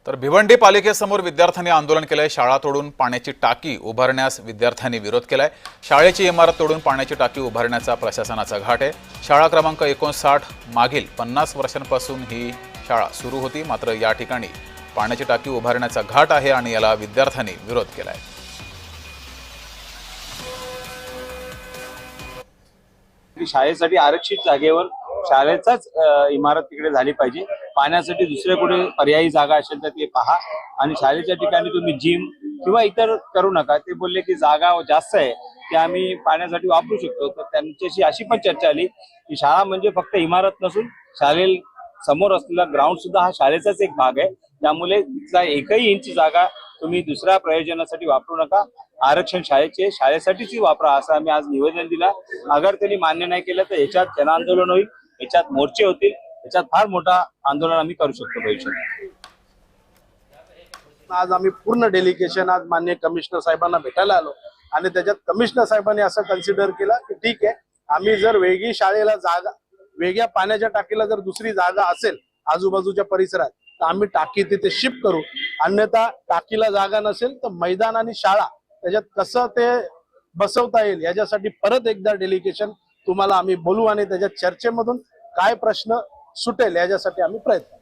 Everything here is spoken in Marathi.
तर भिवंडी पालिकेसमोर विद्यार्थ्यांनी आंदोलन केलंय। शाळा तोडून पाण्याची टाकी उभारण्यास विद्यार्थ्यांनी विरोध केलाय। शाळेची इमारत तोडून पाण्याची टाकी उभारण्याचा प्रशासनाचा घाट आहे। शाळा क्रमांक 59 मागील 50 वर्षांपासून ही शाळा सुरू होती, मात्र या ठिकाणी पाण्याची टाकी उभारण्याचा घाट आहे आणि याला विद्यार्थ्यांनी विरोध केलाय। शाळेसाठी आरक्षित जागेवर शाळेचाच इमारत तिकडे झाली पाहिजे। पाण्यासाठी दुसरे कुठे पर्यायी जागा असेल तर ते पहा आणि शाळेच्या ठिकाणी तुम्ही जिम किंवा इतर करू नका। ते बोलले की जागा जास्त आहे ते आम्ही पाण्यासाठी वापरू शकतो। तर त्यांच्याशी अशी पण चर्चा आली की शाळा म्हणजे फक्त इमारत नसून शाळेल समोर असलेला ग्राउंड सुद्धा हा शाळेचाच एक भाग आहे। त्यामुळे तिथला एकही इंच जागा तुम्ही दुसऱ्या प्रयोजनासाठी वापरू नका। आरक्षण शाळेसाठीच वापरा असं आम्ही आज निवेदन दिला। अगर त्यांनी मान्य नाही केलं तर याच्यात जनआंदोलन होईल, याच्यात मोर्चे होतील, याच्यात फार मोठा आंदोलन आम्ही करू शकतो भविष्यात। आज आम्ही पूर्ण डेलिगेशन आज माननीय कमिशनर साहेबांना भेटायला आलो आणि त्याच्यात कमिशनर साहेबांनी असं कन्सिडर केलं की ठीक आहे, आम्ही जर वेगळी शाळेला जागा, वेगळ्या पाण्याच्या टाकीला जर दुसरी जागा असेल आजूबाजूच्या परिसरात तर आम्ही टाकी तिथे शिफ्ट करू। अन्यथा टाकीला जागा नसेल तर मैदान आणि शाळा त्याच्यात कसं ते बसवता येईल याच्यासाठी परत एकदा डेलिगेशन तुम्हाला आम्ही बोलू आणि त्याच्या चर्चेमधून काय प्रश्न सुटेल याच्यासाठी आम्ही प्रयत्न